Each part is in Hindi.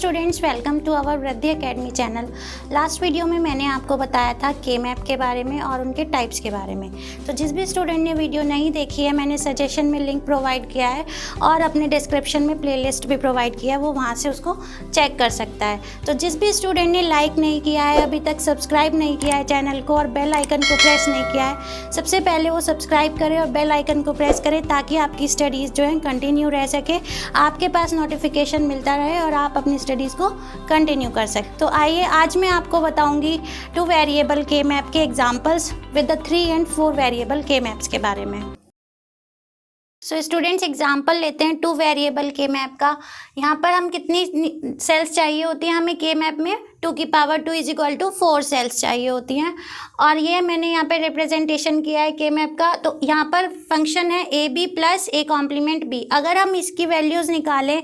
स्टूडेंट्स, वेलकम टू आवर वृद्धि एकेडमी चैनल। लास्ट वीडियो में मैंने आपको बताया था के मैप के बारे में और उनके टाइप्स के बारे में। तो जिस भी स्टूडेंट ने वीडियो नहीं देखी है, मैंने सजेशन में लिंक प्रोवाइड किया है और अपने डिस्क्रिप्शन में प्लेलिस्ट भी प्रोवाइड किया है, वो वहाँ से उसको चेक कर सकता है। तो जिस भी स्टूडेंट ने लाइक नहीं किया है, अभी तक सब्सक्राइब नहीं किया है चैनल को और बेल आइकन को प्रेस नहीं किया है, सबसे पहले वो सब्सक्राइब करें और बेल आइकन को प्रेस करें ताकि आपकी स्टडीज़ जो है कंटिन्यू रह सके, आपके पास नोटिफिकेशन मिलता रहे और आप अपनी स्टडीज़ को कंटिन्यू कर सकते। तो आइए आज मैं आपको बताऊंगी 2 वेरिएबल के मैप के examples with the 3 and 4 variable के मैप्स के बारे में। सो स्टूडेंट्स, एग्जांपल लेते हैं 2 वेरिएबल के मैप का। यहाँ पर हम कितनी सेल्स चाहिए होती हैं हमें के मैप में? 2 की पावर 2 = 4 सेल्स चाहिए होती हैं। और ये मैंने यहाँ पे रिप्रेजेंटेशन किया है के मैप का। तो यहाँ पर फंक्शन है AB + A कॉम्प्लीमेंट B। अगर हम इसकी वैल्यूज़ निकालें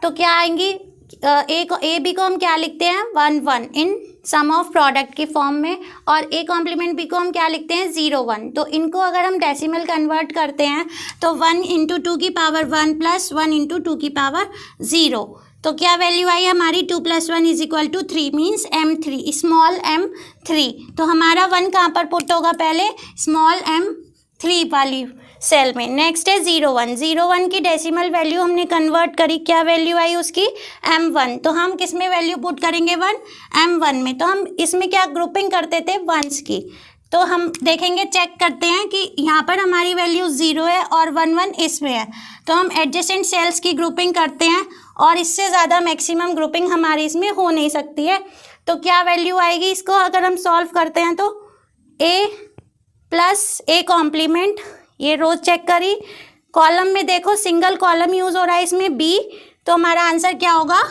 तो क्या आएंगी? ए बी को हम क्या लिखते हैं? 1 1 इन सम ऑफ प्रोडक्ट की फॉर्म में, और ए कॉम्प्लीमेंट बी को हम क्या लिखते हैं? 0 1। तो इनको अगर हम डेसिमल कन्वर्ट करते हैं तो 1 × 2 की पावर 1 + 1 × 2 की पावर 0। तो क्या वैल्यू आई हमारी? 2 + 1 = 3 मीन्स M3, स्मॉल m3। तो हमारा 1 कहाँ पर पुट होगा? पहले स्मॉल m3 वाली सेल में। नेक्स्ट है 0 1। 0 1 की डेसिमल वैल्यू हमने कन्वर्ट करी, क्या वैल्यू आई उसकी? M1। तो हम किस में वैल्यू पुट करेंगे? M1 में। तो हम इसमें क्या ग्रुपिंग करते थे? वंस की। तो हम देखेंगे, चेक करते हैं कि यहाँ पर हमारी वैल्यू 0 है और 1 1 इसमें है। तो हम एडजेसेंट सेल्स की ग्रुपिंग करते हैं और इससे ज़्यादा मैक्सिमम ग्रुपिंग हमारी इसमें हो नहीं सकती है। तो क्या वैल्यू आएगी इसको अगर हम सॉल्व करते हैं? तो A + A कॉम्प्लीमेंट, ये रोज चेक करी, कॉलम में देखो सिंगल कॉलम यूज़ हो रहा है इसमें B। तो हमारा आंसर क्या होगा?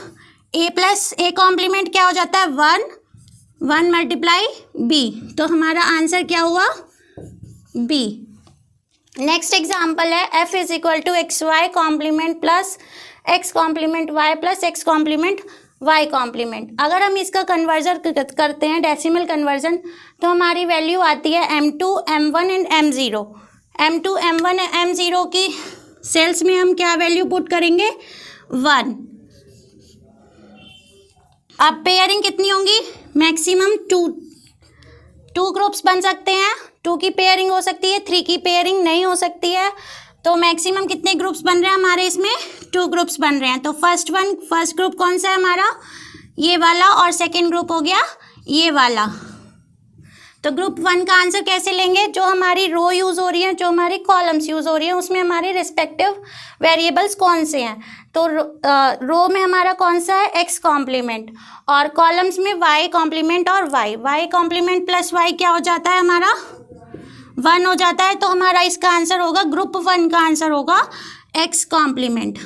A + A कॉम्प्लीमेंट क्या हो जाता है? 1 1 × B। तो हमारा आंसर क्या हुआ? B। नेक्स्ट एग्जाम्पल है F = XY complement + X complement Y + X complement Y complement. अगर हम इसका कन्वर्जन करते हैं, डेसिमल कन्वर्जन, तो हमारी वैल्यू आती है M2 M1 and M0। M2 M1 M0 की सेल्स में हम क्या वैल्यू पुट करेंगे? 1। अब पेयरिंग कितनी होंगी? मैक्सिमम 2 ग्रुप्स बन सकते हैं। 2 की पेयरिंग हो सकती है, 3 की पेयरिंग नहीं हो सकती है। तो मैक्सिमम कितने ग्रुप्स बन रहे हैं हमारे इसमें? 2 ग्रुप्स बन रहे हैं। तो फर्स्ट ग्रुप कौन सा है हमारा? ये वाला। और सेकेंड ग्रुप हो गया ये वाला। तो ग्रुप 1 का आंसर कैसे लेंगे? जो हमारी रो यूज़ हो रही है, जो हमारी कॉलम्स यूज़ हो रही है, उसमें हमारे रिस्पेक्टिव वेरिएबल्स कौन से हैं? तो रो में हमारा कौन सा है? X कॉम्प्लीमेंट, और कॉलम्स में Y कॉम्प्लीमेंट और Y कॉम्प्लीमेंट + Y क्या हो जाता है हमारा? 1 हो जाता है। तो हमारा इसका आंसर होगा, ग्रुप 1 का आंसर होगा X कॉम्प्लीमेंट।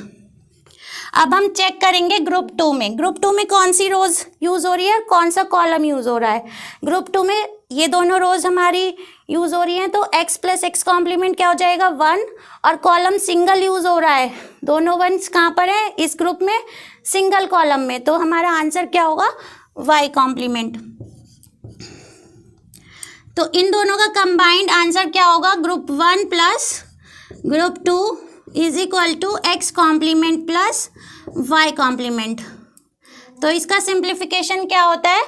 अब हम चेक करेंगे ग्रुप 2 में। ग्रुप 2 में कौन सी रोज यूज़ हो रही है, कौन सा कॉलम यूज़ हो रहा है? ग्रुप 2 में ये दोनों रोज हमारी यूज़ हो रही हैं। तो X + X कॉम्प्लीमेंट क्या हो जाएगा? 1। और कॉलम सिंगल यूज़ हो रहा है, दोनों वंस कहाँ पर है? इस ग्रुप में, सिंगल कॉलम में। तो हमारा आंसर क्या होगा? Y complement. तो इन दोनों का कंबाइंड आंसर क्या होगा? Group 1 + group 2 = X complement + Y complement. तो इसका सिंप्लीफिकेशन क्या होता है?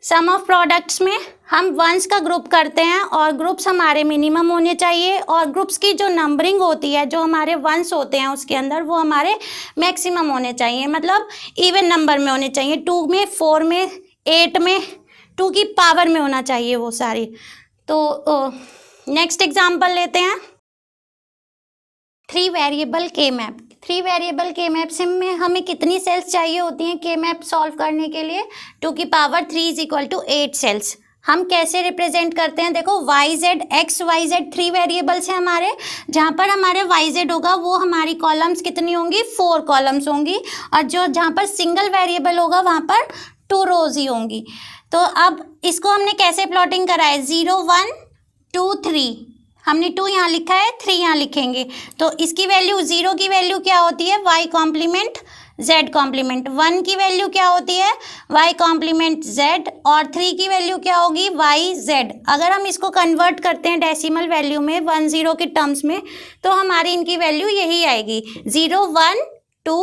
सम ऑफ प्रोडक्ट्स में हम वंस का ग्रुप करते हैं और ग्रुप्स हमारे मिनिमम होने चाहिए, और ग्रुप्स की जो नंबरिंग होती है, जो हमारे वंस होते हैं उसके अंदर, वो हमारे मैक्सिमम होने चाहिए, मतलब इवन नंबर में होने चाहिए। 2 में, 4 में, 8 में, 2 की पावर में होना चाहिए वो सारी। तो नेक्स्ट एग्जाम्पल लेते हैं 3 वेरिएबल के मैप। 3 वेरिएबल के मैप में हमें कितनी सेल्स चाहिए होती हैं के मैप सॉल्व करने के लिए? 2 की पावर 3 = 8 सेल्स। हम कैसे रिप्रेजेंट करते हैं? देखो, YZ X YZ 3 वेरिएबल्स हैं हमारे। जहाँ पर हमारे YZ होगा वो हमारी कॉलम्स कितनी होंगी? 4 कॉलम्स होंगी, और जहाँ पर सिंगल वेरिएबल होगा वहाँ पर 2 रोज ही होंगी। तो अब इसको हमने कैसे प्लॉटिंग करा है? 0 1 2 3। हमने 2 यहाँ लिखा है, 3 यहाँ लिखेंगे। तो इसकी वैल्यू, 0 की वैल्यू क्या होती है? Y complement Z complement. 1 की वैल्यू क्या होती है? Y complement Z। और 3 की वैल्यू क्या होगी? YZ। अगर हम इसको कन्वर्ट करते हैं डेसिमल वैल्यू में 1 0 के टर्म्स में, तो हमारी इनकी वैल्यू यही आएगी, 0 1 2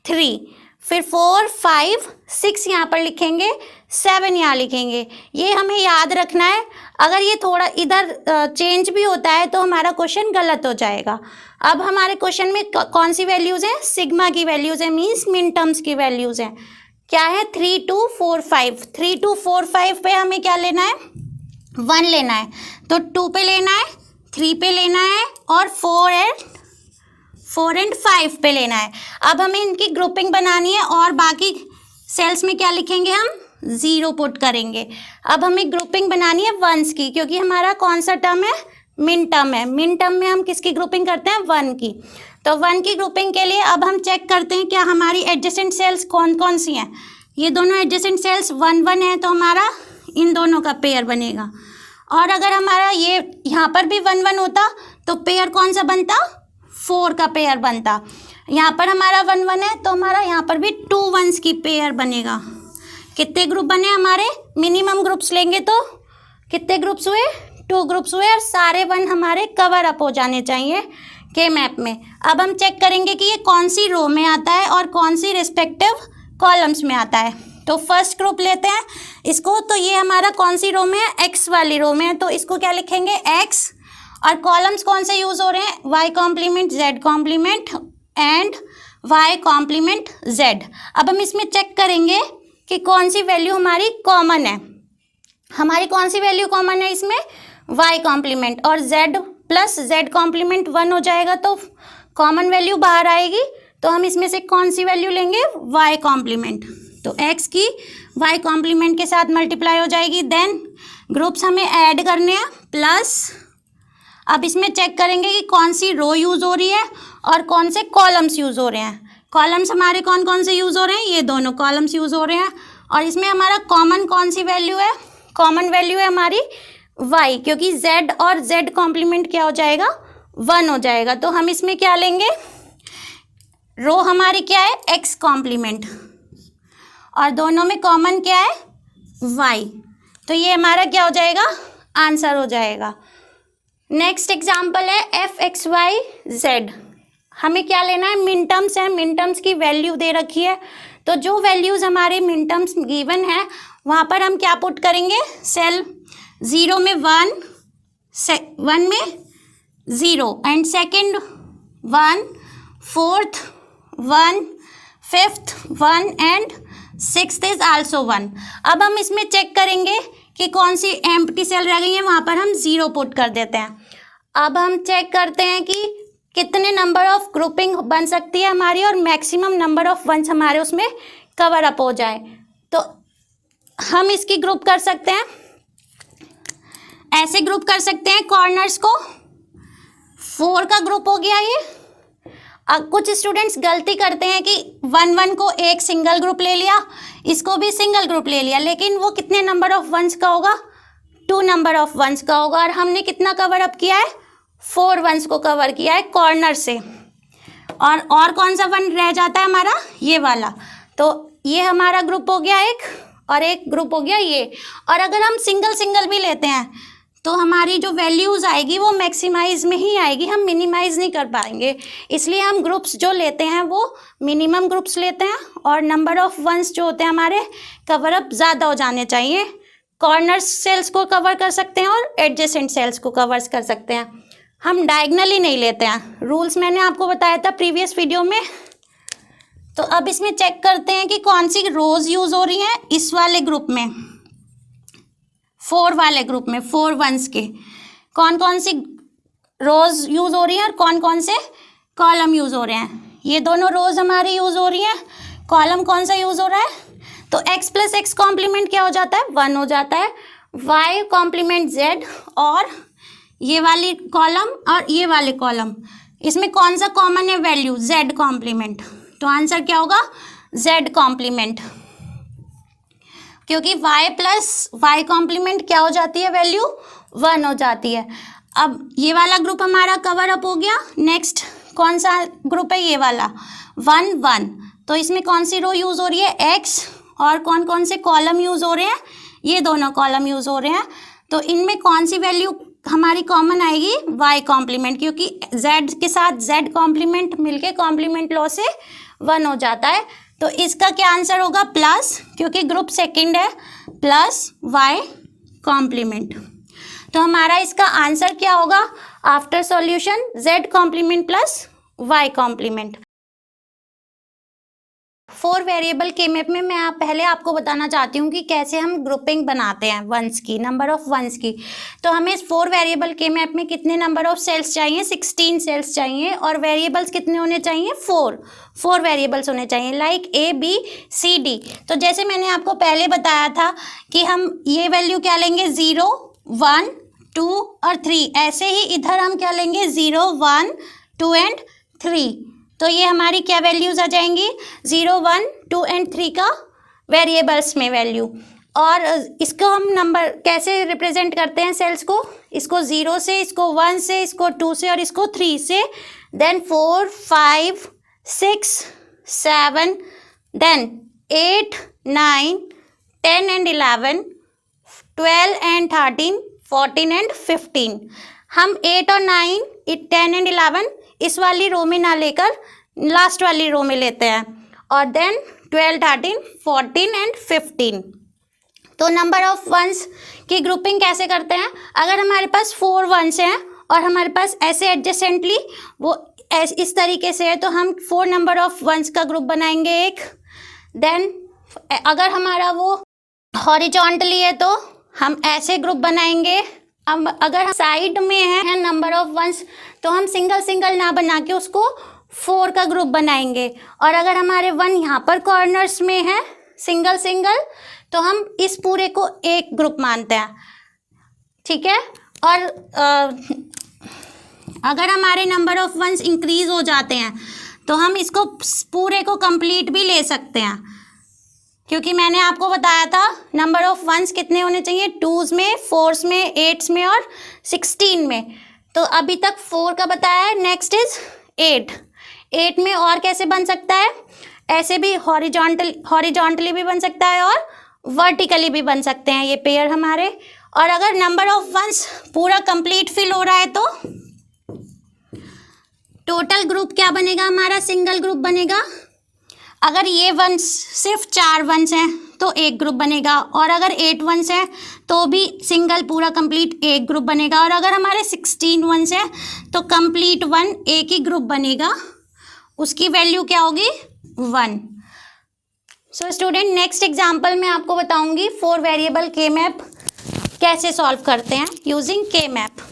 3। फिर 4 5 6 यहाँ पर लिखेंगे, 7 यहाँ लिखेंगे। ये हमें याद रखना है। अगर ये थोड़ा इधर चेंज भी होता है तो हमारा क्वेश्चन गलत हो जाएगा। अब हमारे क्वेश्चन में कौन सी वैल्यूज़ हैं? सिग्मा की वैल्यूज़ है, मीन्स मिन टर्म्स की वैल्यूज़ हैं। क्या है? 3 2 4 5। 3 2 4 5 पे हमें क्या लेना है? 1 लेना है। तो 2 पे लेना है, 3 पे लेना है और 4 एंड 5 पे लेना है। अब हमें इनकी ग्रुपिंग बनानी है और बाकी सेल्स में क्या लिखेंगे? हम 0 पुट करेंगे। अब हमें ग्रुपिंग बनानी है वंस की, क्योंकि हमारा कौन सा टर्म है? मिन टर्म है। मिन टर्म में हम किसकी ग्रुपिंग करते हैं? 1 की। तो 1 की ग्रुपिंग के लिए अब हम चेक करते हैं क्या हमारी एडजेसेंट सेल्स कौन कौन सी हैं। ये दोनों एडजेसेंट सेल्स 1 1 है, तो हमारा इन दोनों का पेयर बनेगा। और अगर हमारा ये यहाँ पर भी 1 1 होता तो पेयर कौन सा बनता? 4 का पेयर बनता। यहाँ पर हमारा 1 1 है तो हमारा यहाँ पर भी 2 1s की पेयर बनेगा। कितने ग्रुप बने हमारे? मिनिमम ग्रुप्स लेंगे तो कितने ग्रुप्स हुए? 2 ग्रुप्स हुए और सारे 1 हमारे कवर अप हो जाने चाहिए के मैप में। अब हम चेक करेंगे कि ये कौन सी रो में आता है और कौन सी रिस्पेक्टिव कॉलम्स में आता है। तो फर्स्ट ग्रुप लेते हैं इसको। तो ये हमारा कौन सी रो में है? एक्स वाली रो में है, तो इसको क्या लिखेंगे? एक्स। और कॉलम्स कौन से यूज़ हो रहे हैं? Y complement, Z complement and Y complement Z. अब हम इसमें चेक करेंगे कि कौन सी वैल्यू हमारी कॉमन है। हमारी कौन सी वैल्यू कॉमन है इसमें? Y complement. और जेड प्लस जेड कॉम्प्लीमेंट 1 हो जाएगा तो कॉमन वैल्यू बाहर आएगी। तो हम इसमें से कौन सी वैल्यू लेंगे? Y complement. तो एक्स की वाई कॉम्प्लीमेंट के साथ मल्टीप्लाई हो जाएगी। देन ग्रुप्स हमें ऐड करने हैं प्लस। अब इसमें चेक करेंगे कि कौन सी रो यूज़ हो रही है और कौन से कॉलम्स यूज़ हो रहे हैं। कॉलम्स हमारे कौन कौन से यूज़ हो रहे हैं? ये दोनों कॉलम्स यूज़ हो रहे हैं। और इसमें हमारा कॉमन कौन सी वैल्यू है? कॉमन वैल्यू है हमारी y, क्योंकि z और z कॉम्प्लीमेंट क्या हो जाएगा? 1 हो जाएगा। तो हम इसमें क्या लेंगे? रो हमारी क्या है? x कॉम्प्लीमेंट और दोनों में कॉमन क्या है? y। तो ये हमारा क्या हो जाएगा? आंसर हो जाएगा। नेक्स्ट एग्जाम्पल है f(x,y,z). हमें क्या लेना है? मिन टर्म्स है, मिन टर्म्स की वैल्यू दे रखी है। तो जो वैल्यूज़ हमारे मिन टर्म्स गिवन है वहाँ पर हम क्या पुट करेंगे? सेल 0 में 1, 1 में 0 and second 1, fourth 1, fifth 1 and sixth is also 1। अब हम इसमें चेक करेंगे कि कौन सी एम्प्टी सेल रह गई है, वहाँ पर हम 0 पुट कर देते हैं। अब हम चेक करते हैं कि कितने नंबर ऑफ ग्रुपिंग बन सकती है हमारी और मैक्सिमम नंबर ऑफ वंस हमारे उसमें कवर अप हो जाए। तो हम इसकी ग्रुप कर सकते हैं, ऐसे ग्रुप कर सकते हैं कॉर्नर्स को। 4 का ग्रुप हो गया ये। अब कुछ स्टूडेंट्स गलती करते हैं कि 1 1 को एक सिंगल ग्रुप ले लिया, इसको भी सिंगल ग्रुप ले लिया, लेकिन वो कितने नंबर ऑफ वंस का होगा? 2 नंबर ऑफ वंस का होगा। और हमने कितना कवर अप किया है? 4 वंस को कवर किया है कॉर्नर से। और कौन सा 1 रह जाता है हमारा? ये वाला। तो ये हमारा ग्रुप हो गया एक, और एक ग्रुप हो गया ये। और अगर हम सिंगल सिंगल भी लेते हैं तो हमारी जो वैल्यूज़ आएगी वो मैक्सिमाइज में ही आएगी, हम मिनिमाइज नहीं कर पाएंगे। इसलिए हम ग्रुप्स जो लेते हैं वो मिनिमम ग्रुप्स लेते हैं और नंबर ऑफ वंस जो होते हैं हमारे कवर अप ज़्यादा हो जाने चाहिए। कॉर्नर सेल्स को कवर कर सकते हैं और एडजेसेंट सेल्स को कवर कर सकते हैं। हम डायगनली नहीं लेते हैं। रूल्स मैंने आपको बताया था प्रीवियस वीडियो में। तो अब इसमें चेक करते हैं कि कौन सी रोज़ यूज़ हो रही हैं इस वाले ग्रुप में, 4 वाले ग्रुप में, 4 वंस के कौन कौन सी रोज़ यूज़ हो रही हैं और कौन कौन से कॉलम यूज़ हो रहे हैं। ये दोनों रोज़ हमारी यूज़ हो रही हैं। कॉलम कौन सा यूज़ हो रहा है? तो x प्लस एक्स कॉम्प्लीमेंट क्या हो जाता है? 1 हो जाता है। y कॉम्प्लीमेंट z और ये वाली कॉलम और ये वाले कॉलम, इसमें कौन सा कॉमन है वैल्यू? z complement. तो आंसर क्या होगा? z कॉम्प्लीमेंट, क्योंकि y प्लस वाई कॉम्प्लीमेंट क्या हो जाती है वैल्यू? 1 हो जाती है। अब ये वाला ग्रुप हमारा कवर अप हो गया। नेक्स्ट कौन सा ग्रुप है? ये वाला 1 1। तो इसमें कौन सी रो यूज़ हो रही है? x। और कौन कौन से कॉलम यूज़ हो रहे हैं? ये दोनों कॉलम यूज़ हो रहे हैं। तो इनमें कौन सी वैल्यू हमारी कॉमन आएगी? y कॉम्प्लीमेंट, क्योंकि z के साथ z कॉम्प्लीमेंट मिलके कॉम्प्लीमेंट लॉ से 1 हो जाता है। तो इसका क्या आंसर होगा प्लस, क्योंकि ग्रुप सेकंड है, प्लस y कॉम्प्लीमेंट। तो हमारा इसका आंसर क्या होगा after solution z complement plus y complement. 4 variable के मैप में मैं पहले आपको बताना चाहती हूँ कि कैसे हम ग्रुपिंग बनाते हैं वंस की, नंबर ऑफ वंस की। तो हमें इस 4 वेरिएबल के मैप में कितने नंबर ऑफ सेल्स चाहिए, 16 सेल्स चाहिए, और वेरिएबल्स कितने होने चाहिए, 4 वेरिएबल्स होने चाहिए, like A B C D. तो जैसे मैंने आपको पहले बताया था कि हम ये वैल्यू क्या लेंगे, 0 1 2 और 3, ऐसे ही इधर हम क्या लेंगे, 0 1 2 एंड 3। तो ये हमारी क्या वैल्यूज़ आ जाएंगी, 0 1 2 एंड 3 का वेरिएबल्स में वैल्यू। और इसको हम नंबर कैसे रिप्रेजेंट करते हैं सेल्स को, इसको 0 से, इसको 1 से, इसको 2 से और इसको 3 से, then 4 5 6 7, then 8 9 10 and 11 12 and 13 14 and 15। हम 8 और 9 10 एंड 11 इस वाली रो में ना लेकर लास्ट वाली रो में लेते हैं, और देन 12 13 14 एंड 15। तो नंबर ऑफ वंस की ग्रुपिंग कैसे करते हैं, अगर हमारे पास 4 वंस हैं और हमारे पास ऐसे एडजेसेंटली वो इस तरीके से है, तो हम 4 नंबर ऑफ वंस का ग्रुप बनाएंगे एक। देन अगर हमारा वो हॉरिजॉन्टली है तो हम ऐसे ग्रुप बनाएंगे। अब अगर साइड में है नंबर ऑफ वंस तो हम सिंगल सिंगल ना बना के उसको 4 का ग्रुप बनाएंगे, और अगर हमारे 1 यहाँ पर कॉर्नर्स में है सिंगल सिंगल तो हम इस पूरे को एक ग्रुप मानते हैं, ठीक है। और अगर हमारे नंबर ऑफ वंस इंक्रीज हो जाते हैं तो हम इसको पूरे को कंप्लीट भी ले सकते हैं, क्योंकि मैंने आपको बताया था नंबर ऑफ वंस कितने होने चाहिए, 2s में, 4s में, 8s में और 16 में। तो अभी तक 4 का बताया है, नेक्स्ट इज 8 में और कैसे बन सकता है, ऐसे भी हॉरिजॉन्टली भी बन सकता है और वर्टिकली भी बन सकते हैं ये पेयर हमारे। और अगर नंबर ऑफ वंस पूरा कंप्लीट फिल हो रहा है तो टोटल ग्रुप क्या बनेगा हमारा, सिंगल ग्रुप बनेगा। अगर ये वंस सिर्फ 4 वंस हैं तो एक ग्रुप बनेगा, और अगर 8 वंस हैं तो भी सिंगल पूरा कंप्लीट एक ग्रुप बनेगा, और अगर हमारे 16 वंस हैं तो कंप्लीट 1 एक ही ग्रुप बनेगा, उसकी वैल्यू क्या होगी 1। सो स्टूडेंट नेक्स्ट एग्जांपल में आपको बताऊंगी 4 वेरिएबल के मैप कैसे सॉल्व करते हैं यूजिंग के मैप।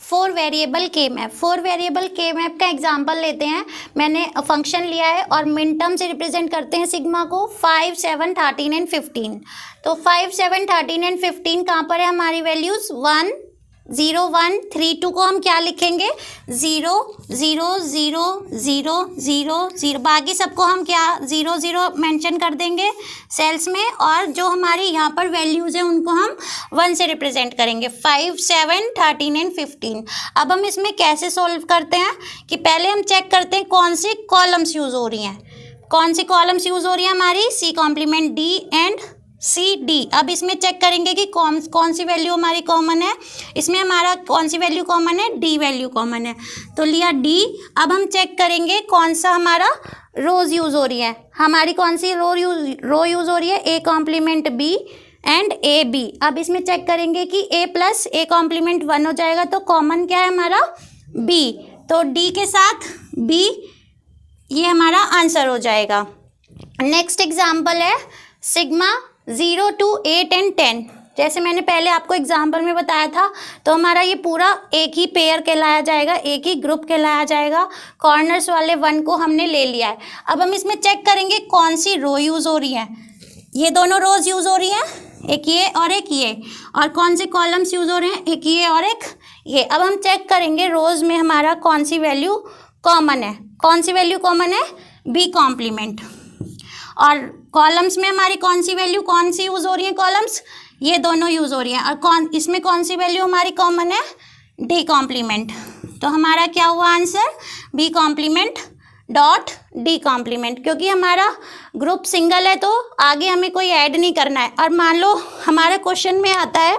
4 वेरिएबल के मैप, 4 वेरिएबल के मैप का एग्जांपल लेते हैं। मैंने फंक्शन लिया है और मिन टर्म से रिप्रेजेंट करते हैं सिग्मा को 5 7 13 एंड 15। तो 5 7 13 एंड 15 कहाँ पर है हमारी वैल्यूज़, 1 0 1 3 2 को हम क्या लिखेंगे 0 0 0 0 0 0, बाकी सबको हम क्या 0 0 मेंशन कर देंगे सेल्स में, और जो हमारी यहाँ पर वैल्यूज़ हैं उनको हम 1 से रिप्रेजेंट करेंगे, 5 7 13 एंड 15। अब हम इसमें कैसे सॉल्व करते हैं कि पहले हम चेक करते हैं कौन सी कॉलम्स यूज़ हो रही हैं, कौन सी कॉलम्स यूज़ हो रही है हमारी, C complement D and C D. अब इसमें चेक करेंगे कि कौन सी वैल्यू हमारी कॉमन है, इसमें हमारा कौन सी वैल्यू कॉमन है, डी वैल्यू कॉमन है, तो लिया डी। अब हम चेक करेंगे कौन सा हमारा रोज यूज़ हो रही है, हमारी कौन सी रो यूज़ हो रही है, A complement B and A B. अब इसमें चेक करेंगे कि ए प्लस ए कॉम्प्लीमेंट 1 हो जाएगा, तो कॉमन क्या है हमारा बी, तो डी के साथ बी, ये हमारा आंसर हो जाएगा। नेक्स्ट एग्जाम्पल है सिग्मा 0 to 8 and 10। जैसे मैंने पहले आपको एग्जाम्पल में बताया था, तो हमारा ये पूरा एक ही पेयर कहलाया जाएगा, एक ही ग्रुप कहलाया जाएगा। कॉर्नर्स वाले 1 को हमने ले लिया है। अब हम इसमें चेक करेंगे कौन सी रो यूज़ हो रही है, ये दोनों रोज यूज़ हो रही हैं, एक ये और एक ये, और कौन से कॉलम्स यूज़ हो रहे हैं, एक ये और एक ये। अब हम चेक करेंगे रोज में हमारा कौन सी वैल्यू कॉमन है, कौन सी वैल्यू कॉमन है, बी कॉम्प्लीमेंट। और कॉलम्स में हमारी कौन सी वैल्यू, कौन सी यूज़ हो रही है कॉलम्स, ये दोनों यूज़ हो रही हैं, और इसमें कौन सी वैल्यू हमारी कॉमन है, डी कॉम्प्लीमेंट। तो हमारा क्या हुआ answer, B complement dot D complement. क्योंकि हमारा ग्रुप सिंगल है तो आगे हमें कोई ऐड नहीं करना है। और मान लो हमारे क्वेश्चन में आता है,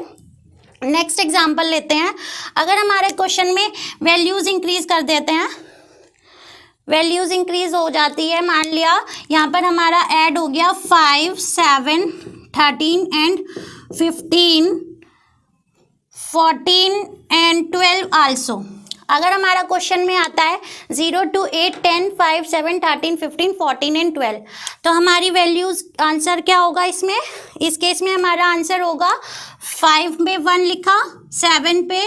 नेक्स्ट एग्जाम्पल लेते हैं, अगर हमारे क्वेश्चन में वैल्यूज़ इंक्रीज कर देते हैं, वैल्यूज़ इंक्रीज हो जाती है। मान लिया यहाँ पर हमारा ऐड हो गया 5, 7, 13 एंड 15, 14 एंड 12 आल्सो। अगर हमारा क्वेश्चन में आता है 0 to 8, 10, 5, 7, 13, 15, 14 एंड 12, तो हमारी वैल्यूज आंसर क्या होगा इसमें? इस केस में हमारा आंसर होगा 5 पे 1 लिखा, 7 पे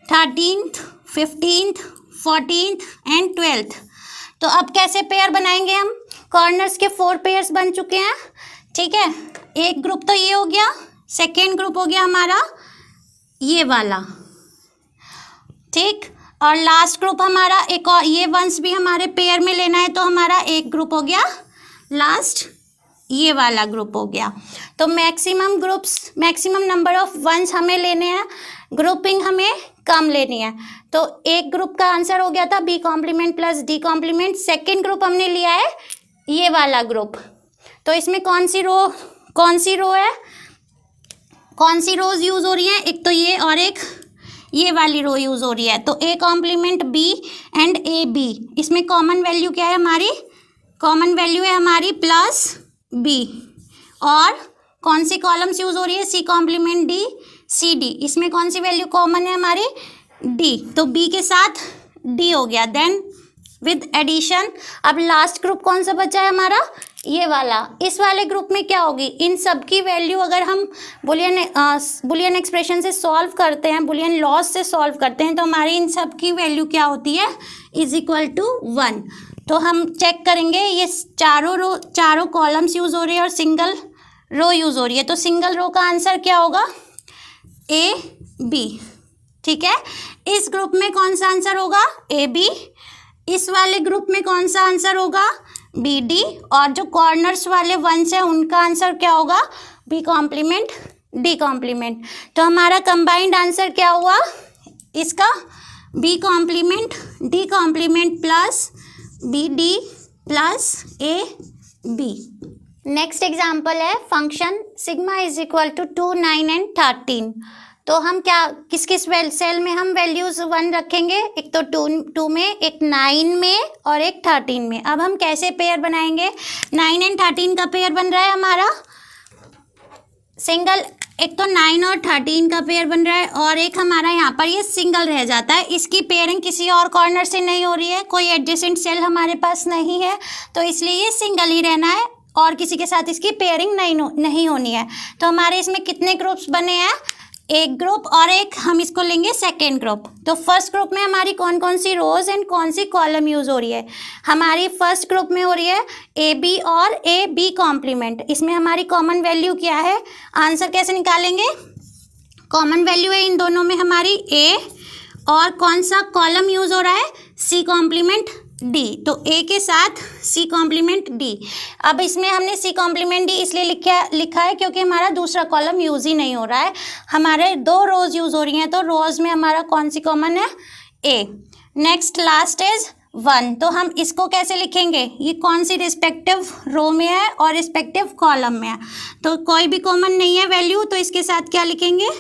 13th, 15th, 14th and 12th। तो अब कैसे पेयर बनाएंगे हम? कॉर्नर्स के 4 पेयर्स बन चुके हैं, ठीक है। एक ग्रुप तो ये हो गया, सेकेंड ग्रुप हो गया हमारा ये वाला, ठीक। और लास्ट ग्रुप हमारा एक और, ये वंस भी हमारे पेयर में लेना है, तो हमारा एक ग्रुप हो गया लास्ट, ये वाला ग्रुप हो गया। तो maximum groups, maximum number of ones हमें लेने हैं, ग्रुपिंग हमें कम लेनी है। तो एक ग्रुप का आंसर हो गया था B complement plus D complement. Second group हमने लिया है ये वाला ग्रुप। तो इसमें कौन सी रो है, कौन सी रोज यूज़ हो रही है? एक तो ये और एक ये वाली रो यूज़ हो रही है। तो A complement B and A B, इसमें कॉमन वैल्यू क्या है हमारी? कॉमन वैल्यू है हमारी प्लस बी। और कौन सी कॉलम्स यूज़ हो रही है? C complement D, C D, इसमें कौन सी वैल्यू कॉमन है हमारी? डी। तो बी के साथ डी हो गया, देन विद एडिशन। अब लास्ट ग्रुप कौन सा बचा है हमारा? ये वाला। इस वाले ग्रुप में क्या होगी? इन सब की वैल्यू अगर हम बुलियन एक्सप्रेशन से सॉल्व करते हैं, बुलियन लॉस से सॉल्व करते हैं, तो हमारी इन सब की वैल्यू क्या होती है? Is equal to 1। तो हम चेक करेंगे, ये चारों कॉलम्स यूज़ हो रही है और सिंगल रो यूज़ हो रही है। तो सिंगल रो का आंसर क्या होगा? ए बी, ठीक है। इस ग्रुप में कौन सा आंसर होगा? A B. इस वाले ग्रुप में कौन सा आंसर होगा? B D. और जो कॉर्नर्स वाले वंस है उनका आंसर क्या होगा? B complement D complement. तो हमारा कंबाइंड आंसर क्या हुआ इसका? B complement D complement plus B D plus A B. Next example है function sigma is equal to 2, 9 and 13। तो हम क्या किस किस सेल में हम वैल्यूज़ 1 रखेंगे? एक तो 2 में, एक 9 में और एक 13 में। अब हम कैसे पेयर बनाएंगे? 9 एंड 13 का पेयर बन रहा है हमारा सिंगल, एक तो 9 और 13 का पेयर बन रहा है, और एक हमारा यहाँ पर ये सिंगल रह जाता है। इसकी पेयरिंग किसी और कॉर्नर से नहीं हो रही है, कोई एडजेसेंट सेल हमारे पास नहीं है, तो इसलिए ये सिंगल ही रहना है और किसी के साथ इसकी पेयरिंग नहीं होनी है। तो हमारे इसमें कितने ग्रुप्स बने हैं? एक ग्रुप और एक हम इसको लेंगे सेकेंड ग्रुप। तो फर्स्ट ग्रुप में हमारी कौन कौन सी रोज एंड कौन सी कॉलम यूज़ हो रही है? हमारी फर्स्ट ग्रुप में हो रही है ए बी और ए बी कॉम्प्लीमेंट। इसमें हमारी कॉमन वैल्यू क्या है? आंसर कैसे निकालेंगे? कॉमन वैल्यू है इन दोनों में हमारी ए, और कौन सा कॉलम यूज़ हो रहा है? C complement D. तो ए के साथ सी कॉम्प्लीमेंट डी। अब इसमें हमने सी कॉम्प्लीमेंट डी इसलिए लिखा है क्योंकि हमारा दूसरा कॉलम यूज़ ही नहीं हो रहा है, हमारे 2 रोज यूज़ हो रही हैं। तो रोज में हमारा कौन सी कॉमन है? ए। Next last is 1। तो हम इसको कैसे लिखेंगे? ये कौन सी रिस्पेक्टिव रो में है और रिस्पेक्टिव कॉलम में है, तो कोई भी कॉमन नहीं है वैल्यू, तो इसके साथ क्या लिखेंगे?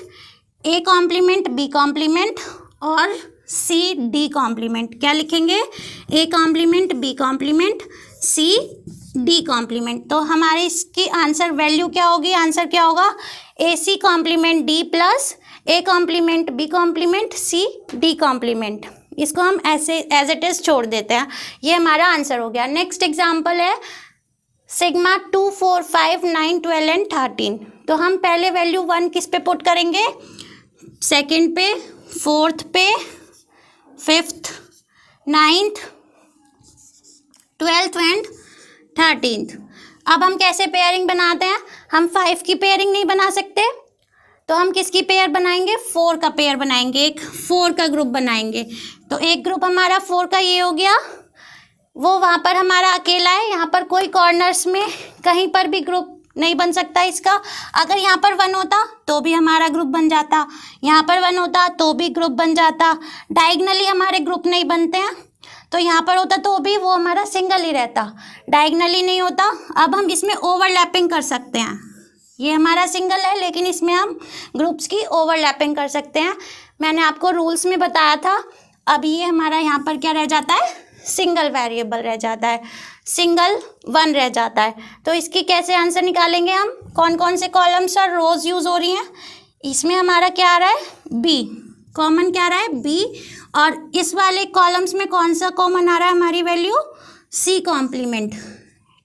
ए कॉम्प्लीमेंट बी कॉम्प्लीमेंट और सी डी कॉम्प्लीमेंट। क्या लिखेंगे? A complement B complement C D complement. तो हमारे इसकी आंसर वैल्यू क्या होगी? आंसर क्या होगा? A C complement D plus A complement B complement C D complement. इसको हम ऐसे एज इट इज छोड़ देते हैं, ये हमारा आंसर हो गया। नेक्स्ट एग्जाम्पल है सिग्मा 2, 4, 5, 9, 12 एंड 13। तो हम पहले वैल्यू 1 किस पे पुट करेंगे? सेकेंड पे, फोर्थ पे, 5th, 9th, 12th and 13th। अब हम कैसे पेयरिंग बनाते हैं? हम 5 की पेयरिंग नहीं बना सकते, तो हम किसकी पेयर बनाएंगे? 4 का पेयर बनाएंगे, एक 4 का ग्रुप बनाएंगे। तो एक ग्रुप हमारा 4 का ये हो गया, वो वहाँ पर हमारा अकेला है, यहाँ पर कोई कॉर्नर्स में कहीं पर भी ग्रुप नहीं बन सकता इसका। अगर यहाँ पर 1 होता तो भी हमारा ग्रुप बन जाता, यहाँ पर 1 होता तो भी ग्रुप बन जाता। डायगनली हमारे ग्रुप नहीं बनते हैं, तो यहाँ पर होता तो भी वो हमारा सिंगल ही रहता, डायगनली नहीं होता। अब हम इसमें ओवरलैपिंग कर सकते हैं, ये हमारा सिंगल है लेकिन इसमें हम ग्रुप्स की ओवरलैपिंग कर सकते हैं। मैंने आपको रूल्स में बताया था। अब ये हमारा यहाँ पर क्या रह जाता है? सिंगल वेरिएबल रह जाता है, सिंगल 1 रह जाता है। तो इसकी कैसे आंसर निकालेंगे हम, कौन कौन से कॉलम्स और रोज यूज हो रही हैं। इसमें हमारा क्या आ रहा है, बी, कॉमन क्या आ रहा है, बी। और इस वाले कॉलम्स में कौन सा कॉमन आ रहा है, हमारी वैल्यू सी कॉम्प्लीमेंट।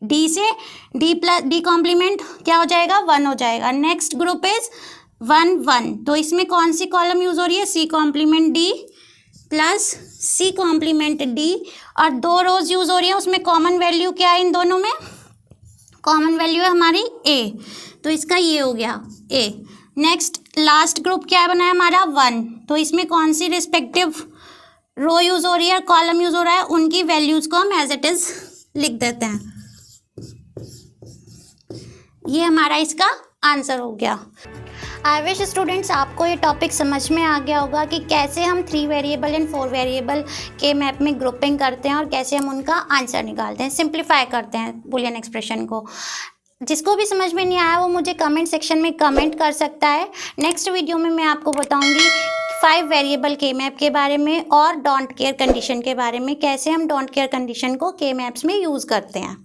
डी से डी प्लस डी कॉम्प्लीमेंट क्या हो जाएगा, 1 हो जाएगा। नेक्स्ट ग्रुप इज 1 1, तो इसमें कौन सी कॉलम यूज हो रही है, C complement D plus C complement D. और 2 रोज यूज हो रही है, उसमें कॉमन वैल्यू क्या है, इन दोनों में कॉमन वैल्यू है हमारी ए, तो इसका ये हो गया ए। नेक्स्ट लास्ट ग्रुप क्या है, बना है हमारा 1, तो इसमें कौन सी रिस्पेक्टिव रो यूज हो रही है और कॉलम यूज हो रहा है, उनकी वैल्यूज को हम एज इट इज लिख देते हैं। ये हमारा इसका आंसर हो गया। आई विश स्टूडेंट्स आपको ये टॉपिक समझ में आ गया होगा कि कैसे हम 3 वेरिएबल एंड 4 वेरिएबल के मैप में ग्रुपिंग करते हैं और कैसे हम उनका आंसर निकालते हैं, सिंप्लीफाई करते हैं बुलियन एक्सप्रेशन को। जिसको भी समझ में नहीं आया वो मुझे कमेंट सेक्शन में कमेंट कर सकता है। नेक्स्ट वीडियो में मैं आपको बताऊंगी 5 वेरिएबल के मैप के बारे में और डोंट केयर कंडीशन के बारे में, कैसे हम डोंट केयर कंडीशन को के मैप्स में यूज़ करते हैं।